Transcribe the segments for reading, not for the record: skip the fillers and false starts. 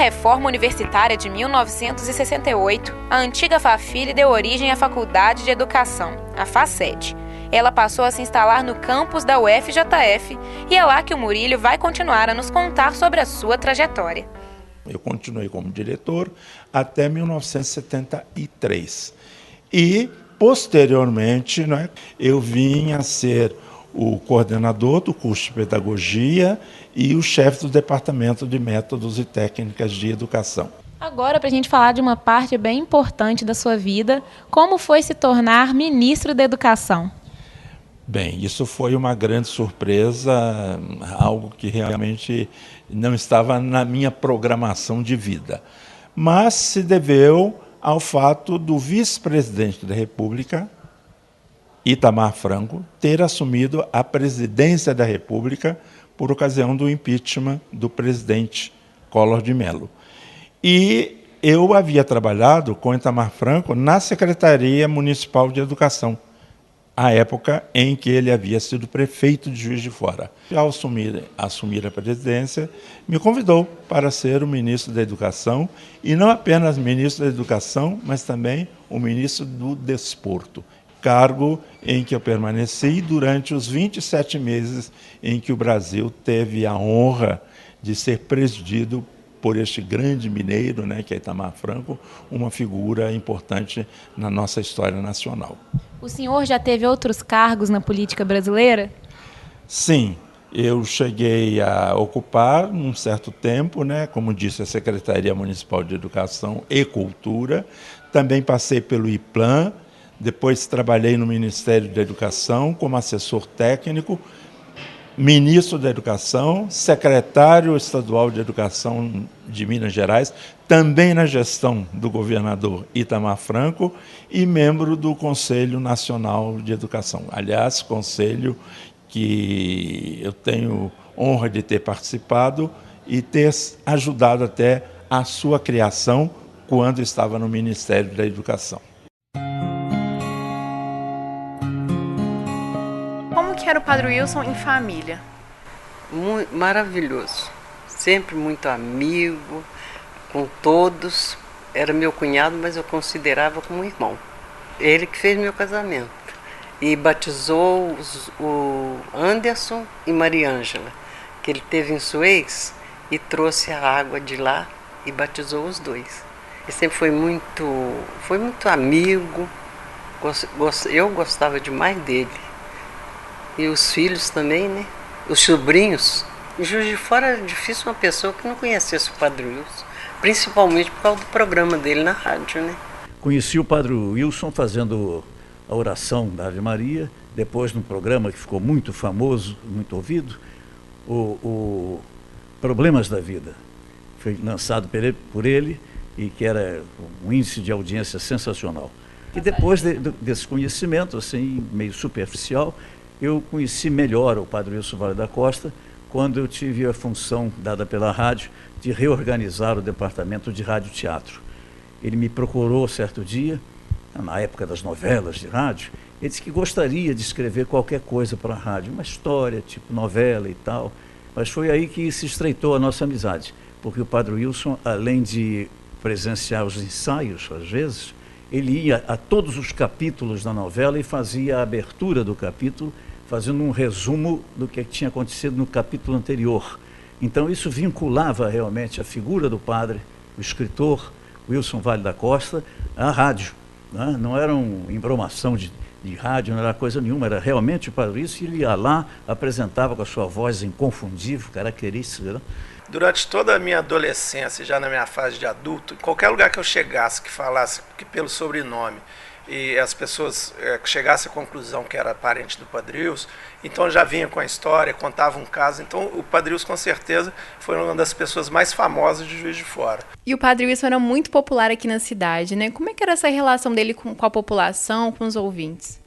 reforma universitária de 1968, a antiga Fafile deu origem à Faculdade de Educação, a FACED. Ela passou a se instalar no campus da UFJF e é lá que o Murilo vai continuar a nos contar sobre a sua trajetória. Eu continuei como diretor até 1973. E, posteriormente, eu vim a ser o coordenador do curso de pedagogia e o chefe do departamento de métodos e técnicas de educação. Agora, para a gente falar de uma parte bem importante da sua vida, como foi se tornar ministro da Educação? Bem, isso foi uma grande surpresa, algo que realmente não estava na minha programação de vida. Mas se deveu ao fato do vice-presidente da República, Itamar Franco, ter assumido a presidência da República por ocasião do impeachment do presidente Collor de Mello. E eu havia trabalhado com Itamar Franco na Secretaria Municipal de Educação, a época em que ele havia sido prefeito de Juiz de Fora. Ao assumir a presidência, me convidou para ser o ministro da Educação, e não apenas ministro da Educação, mas também o ministro do Desporto, cargo em que eu permaneci durante os 27 meses em que o Brasil teve a honra de ser presidido por este grande mineiro, que é Itamar Franco, uma figura importante na nossa história nacional. O senhor já teve outros cargos na política brasileira? Sim, eu cheguei a ocupar, num certo tempo, como disse, a Secretaria Municipal de Educação e Cultura. Também passei pelo IPLAN, depois trabalhei no Ministério da Educação como assessor técnico, ministro da Educação, secretário estadual de Educação de Minas Gerais, também na gestão do governador Itamar Franco, e membro do Conselho Nacional de Educação. Aliás, conselho que eu tenho honra de ter participado e ter ajudado até a sua criação quando estava no Ministério da Educação. Como que era o Padre Wilson em família? Maravilhoso, sempre muito amigo com todos. Era meu cunhado, mas eu considerava como irmão. Ele que fez meu casamento e batizou o Anderson e Maria Ângela, que ele teve em Suez, e trouxe a água de lá e batizou os dois. Ele sempre foi muito amigo, eu gostava demais dele. E os filhos também, Os sobrinhos. Em Juiz de Fora era difícil uma pessoa que não conhecesse o Padre Wilson, principalmente por causa do programa dele na rádio, Conheci o Padre Wilson fazendo a oração da Ave Maria, depois num programa que ficou muito famoso, muito ouvido, o Problemas da Vida. Foi lançado por ele e que era um índice de audiência sensacional. E depois desse conhecimento, assim, meio superficial, eu conheci melhor o Padre Wilson Vale da Costa quando eu tive a função dada pela rádio de reorganizar o departamento de rádio-teatro. Ele me procurou certo dia, na época das novelas de rádio, ele disse que gostaria de escrever qualquer coisa para a rádio, uma história, tipo novela e tal, mas foi aí que se estreitou a nossa amizade, porque o Padre Wilson, além de presenciar os ensaios, às vezes, ele ia a todos os capítulos da novela e fazia a abertura do capítulo, fazendo um resumo do que tinha acontecido no capítulo anterior. Então isso vinculava realmente a figura do padre, o escritor Wilson Vale da Costa, à rádio. Não era uma embromação de rádio, não era coisa nenhuma, era realmente o Padre Wilson, e ele ia lá, apresentava com a sua voz inconfundível, característica. Durante toda a minha adolescência, já na minha fase de adulto, em qualquer lugar que eu chegasse, que falasse pelo sobrenome, e as pessoas chegassem à conclusão que era parente do Padre Wilson, então já vinha com a história, contava um caso. Então o Padre Wilson, com certeza, foi uma das pessoas mais famosas de Juiz de Fora. E o Padre Wilson era muito popular aqui na cidade, Como é que era essa relação dele com a população, com os ouvintes?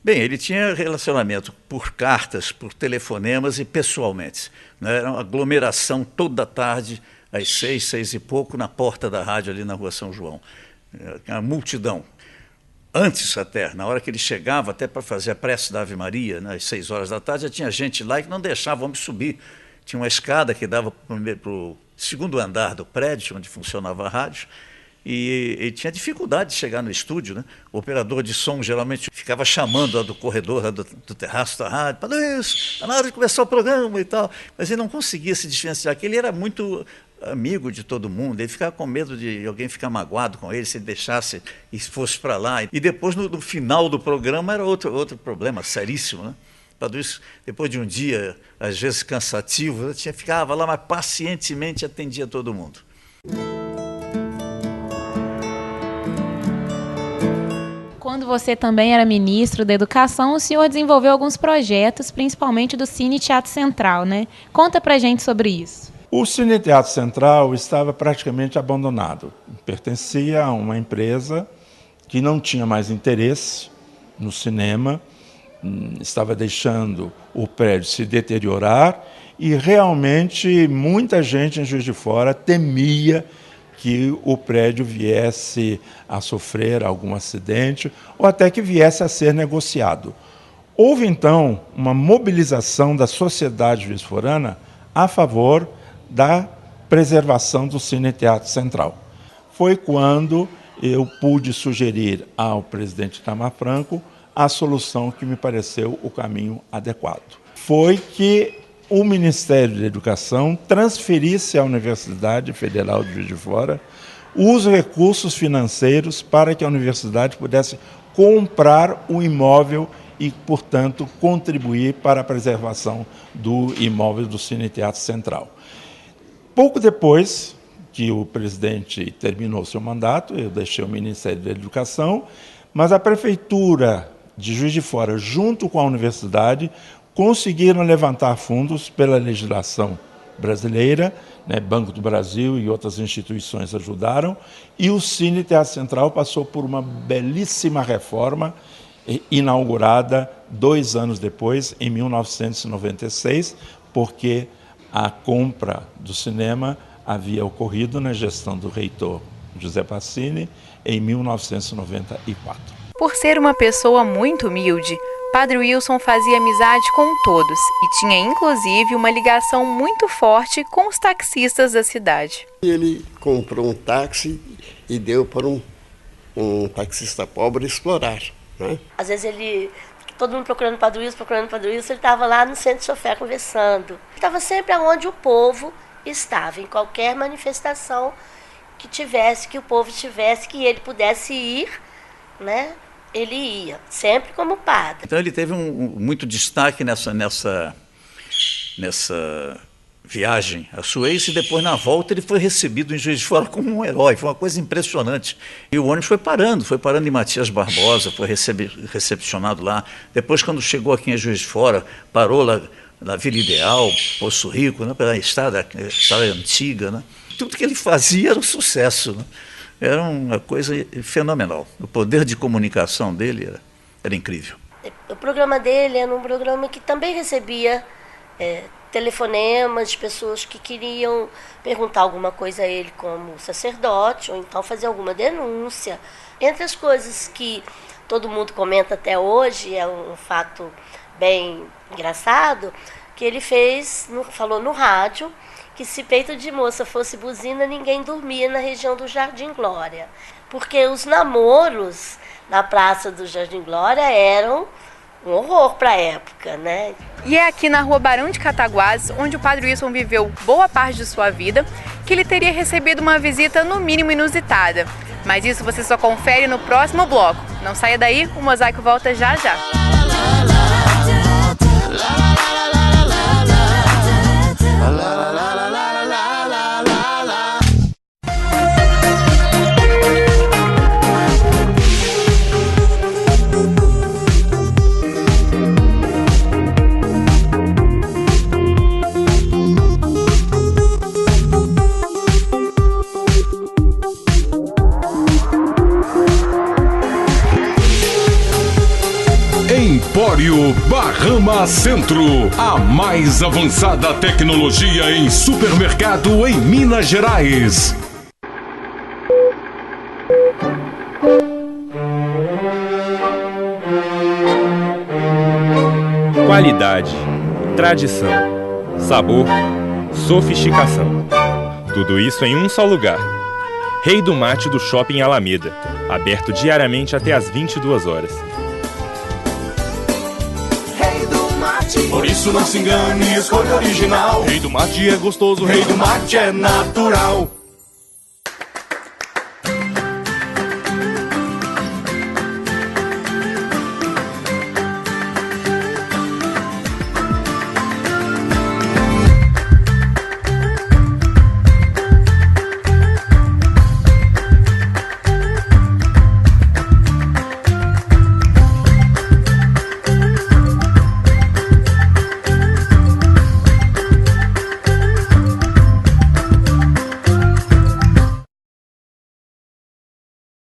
Bem, ele tinha relacionamento por cartas, por telefonemas e pessoalmente. Era uma aglomeração toda tarde, às 6 e pouco, na porta da rádio ali na Rua São João. A multidão. Antes até, na hora que ele chegava, até para fazer a prece da Ave Maria, às 6 horas da tarde, já tinha gente lá que não deixava o homem subir. Tinha uma escada que dava para o segundo andar do prédio onde funcionava a rádio, e tinha dificuldade de chegar no estúdio, né? O operador de som geralmente ficava chamando do corredor, do terraço da rádio, Padre Wilson, está na hora de começar o programa e tal, mas ele não conseguia se diferenciar, que ele era muito amigo de todo mundo, ele ficava com medo de alguém ficar magoado com ele se ele deixasse e fosse para lá. E depois, no final do programa, era outro problema seríssimo, né? Padre Wilson, depois de um dia, às vezes cansativo, ficava lá, mas pacientemente atendia todo mundo. Quando você também era ministro da Educação, o senhor desenvolveu alguns projetos, principalmente do Cine Teatro Central, né? Conta pra gente sobre isso. O Cine Teatro Central estava praticamente abandonado. Pertencia a uma empresa que não tinha mais interesse no cinema, estava deixando o prédio se deteriorar e realmente muita gente em Juiz de Fora temia que o prédio viesse a sofrer algum acidente ou até que viesse a ser negociado. Houve, então, uma mobilização da sociedade juiz-forana a favor da preservação do Cine Teatro Central. Foi quando eu pude sugerir ao presidente Itamar Franco a solução que me pareceu o caminho adequado. Foi que o Ministério da Educação transferisse à Universidade Federal de Juiz de Fora os recursos financeiros para que a universidade pudesse comprar o imóvel e, portanto, contribuir para a preservação do imóvel do Cine Teatro Central. Pouco depois que o presidente terminou seu mandato, eu deixei o Ministério da Educação, mas a Prefeitura de Juiz de Fora, junto com a universidade, conseguiram levantar fundos pela legislação brasileira, né, Banco do Brasil e outras instituições ajudaram, e o Cine Teatro Central passou por uma belíssima reforma, inaugurada 2 anos depois, em 1996, porque a compra do cinema havia ocorrido na gestão do reitor José Pacini em 1994. Por ser uma pessoa muito humilde, Padre Wilson fazia amizade com todos e tinha inclusive uma ligação muito forte com os taxistas da cidade. Ele comprou um táxi e deu para um taxista pobre explorar, né? Às vezes todo mundo procurando Padre Wilson, ele estava lá no Centro de Sofé conversando. Estava sempre onde o povo estava, em qualquer manifestação que o povo tivesse, que ele pudesse ir, né? Ele ia, sempre como padre. Então ele teve muito destaque nessa viagem a Suez, e depois na volta ele foi recebido em Juiz de Fora como um herói, foi uma coisa impressionante. E o ônibus foi parando em Matias Barbosa, foi recepcionado lá. Depois, quando chegou aqui em Juiz de Fora, parou lá na Vila Ideal, Poço Rico, né, pela estrada antiga, né? Tudo que ele fazia era um sucesso, né? Era uma coisa fenomenal. O poder de comunicação dele era incrível. O programa dele era um programa que também recebia telefonemas de pessoas que queriam perguntar alguma coisa a ele como sacerdote, ou então fazer alguma denúncia. Entre as coisas que todo mundo comenta até hoje, é um fato bem engraçado, que ele falou no rádio, que se peito de moça fosse buzina, ninguém dormia na região do Jardim Glória. Porque os namoros na Praça do Jardim Glória eram um horror para a época, né? E é aqui na Rua Barão de Cataguases, onde o Padre Wilson viveu boa parte de sua vida, que ele teria recebido uma visita no mínimo inusitada. Mas isso você só confere no próximo bloco. Não saia daí, o Mosaico volta já já. Empório Bahama Centro, a mais avançada tecnologia em supermercado em Minas Gerais. Qualidade, tradição, sabor, sofisticação. Tudo isso em um só lugar. Rei do Mate do Shopping Alameda, aberto diariamente até às 22 horas. Rei do Mate, por isso não se engane, escolha original. Rei do Mate é gostoso, Rei do Mate é natural.